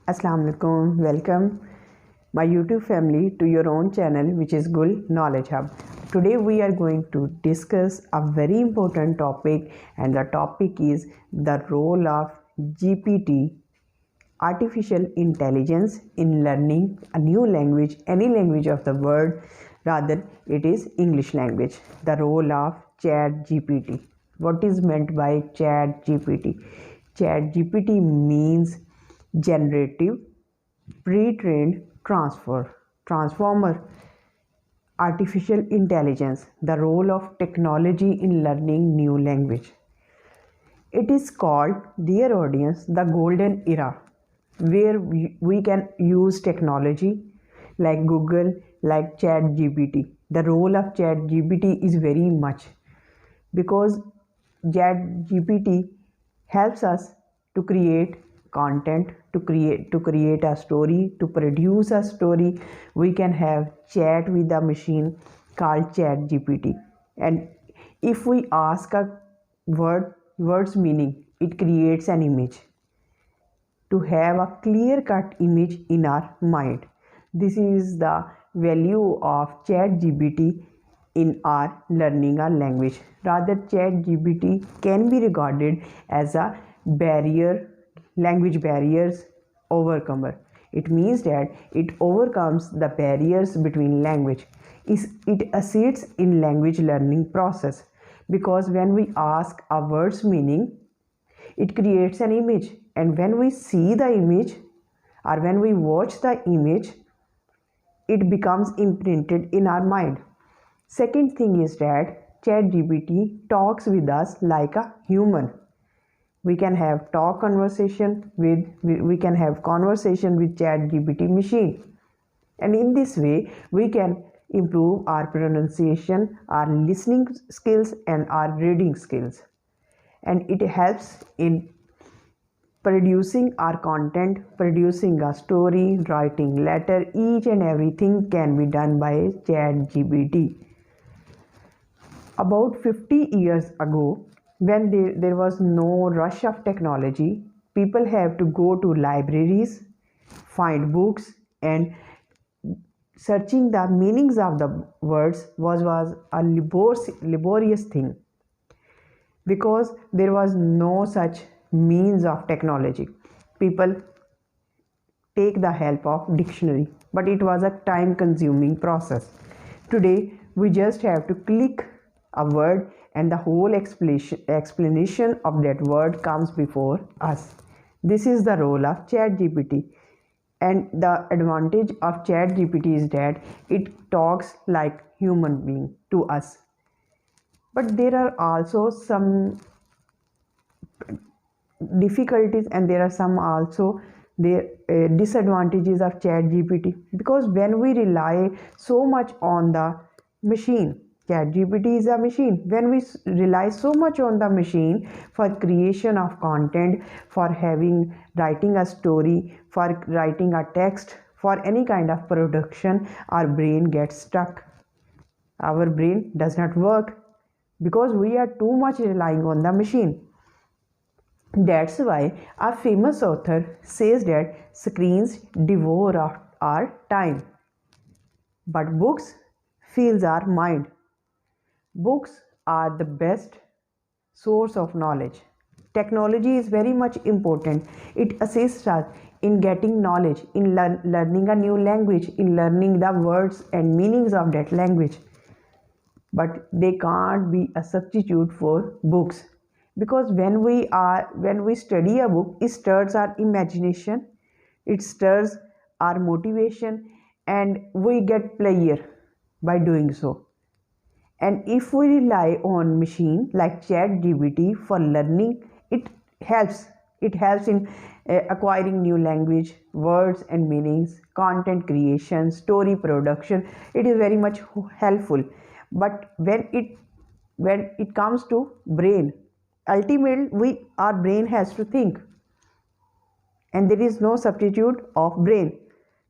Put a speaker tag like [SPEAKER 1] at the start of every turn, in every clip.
[SPEAKER 1] Assalamu alaikum. Welcome my YouTube family to your own channel, which is Gul Knowledge Hub. Today we are going to discuss a very important topic, and the topic is the role of GPT, artificial intelligence, in learning a new language, any language of the world. Rather, it is English language. The role of Chat GPT. What is meant by Chat GPT? Chat GPT means generative pre-trained transformer artificial intelligence, the role of technology in learning new language. It is called, dear audience, the golden era, where we can use technology like Google, like Chat GPT. The role of Chat GPT is very much, because Chat GPT helps us to create content, to create a story, to produce a story. We can have chat with a machine called Chat GPT, and if we ask a words meaning, it creates an image to have a clear cut image in our mind. This is the value of Chat GPT in our learning a language. Rather, Chat GPT can be regarded as a language barriers overcomer. It means that it overcomes the barriers between language. It assists in language learning process, because when we ask a word's meaning, it creates an image, and when we see the image or when we watch the image, it becomes imprinted in our mind. Second thing is that ChatGPT talks with us like a human. We can have conversation with ChatGPT machine, and in this way we can improve our pronunciation, our listening skills, and our reading skills. And it helps in producing our content, producing a story, writing letter. Each and everything can be done by ChatGPT. About 50 years ago, when there was no rush of technology, people have to go to libraries, find books, and searching the meanings of the words was a laborious thing, because there was no such means of technology. People take the help of dictionary, but it was a time consuming process. Today we just have to click a word and the whole explanation of that word comes before us. This is the role of ChatGPT, and the advantage of ChatGPT is that it talks like human being to us. But there are also some difficulties, and there are some also the disadvantages of ChatGPT, because when we rely so much on the machine, ChatGPT is a machine. When we rely so much on the machine for creation of content, for writing a story, for writing a text, for any kind of production, our brain gets stuck. Our brain does not work because we are too much relying on the machine. That's why a famous author says that screens devour our time, but books fills our mind. Books are the best source of knowledge. Technology is very much important. It assists us in getting knowledge, in learning a new language, in learning the words and meanings of that language. But they can't be a substitute for books, because when we study a book, it stirs our imagination, it stirs our motivation, and we get pleasure by doing so. And if we rely on machine like ChatGPT for learning, it helps in acquiring new language, words and meanings, content creation, story production. It is very much helpful. But when it comes to brain, ultimately our brain has to think, and there is no substitute of brain.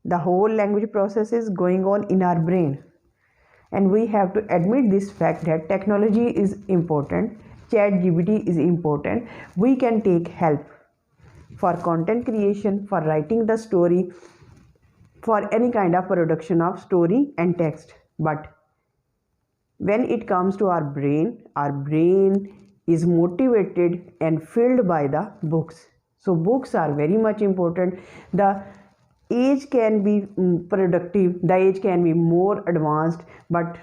[SPEAKER 1] The whole language process is going on in our brain, and we have to admit this fact that technology is important. ChatGPT is important. We can take help. for content creation, for writing the story, for any kind of production of story and text. But when it comes to our brain is motivated and filled by the books. So books are very much important. The age can be productive, the age can be more advanced, but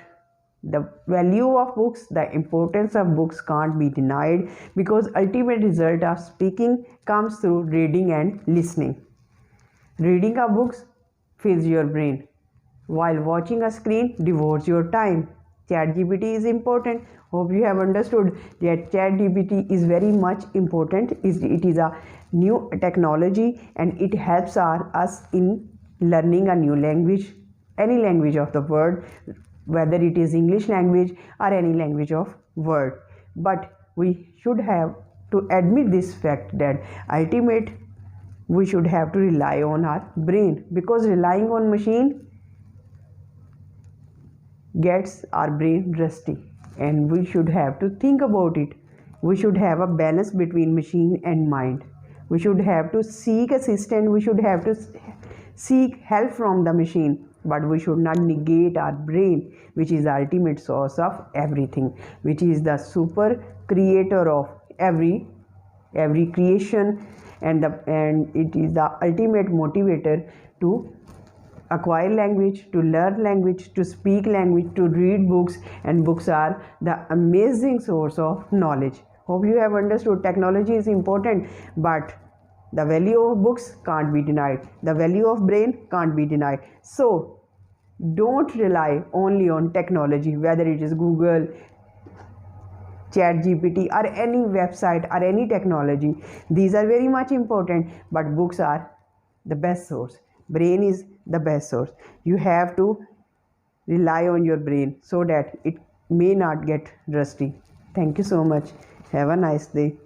[SPEAKER 1] the value of books, the importance of books can't be denied, because ultimate result of speaking comes through reading and listening. Reading a books fills your brain, while watching a screen devotes your time. Chat GPT is important. Hope you have understood that Chat GPT is very much important. It is a new technology and it helps us in learning a new language, any language of the world, whether it is English language or any language of world. But we should have to admit this fact that ultimate we should have to rely on our brain, because relying on machine gets our brain rusty, and we should have to think about it. We should have a balance between machine and mind. We should have to seek assistance, we should have to seek help from the machine, but we should not negate our brain, which is the ultimate source of everything, which is the super creator of every creation, and it is the ultimate motivator to acquire language, to learn language, to speak language, to read books, and books are the amazing source of knowledge. Hope you have understood technology is important, but the value of books can't be denied, the value of brain can't be denied. So don't rely only on technology, whether it is Google, Chat GPT or any website or any technology. These are very much important, but books are the best source. Brain is the best source. You have to rely on your brain so that it may not get rusty. Thank you so much. Have a nice day.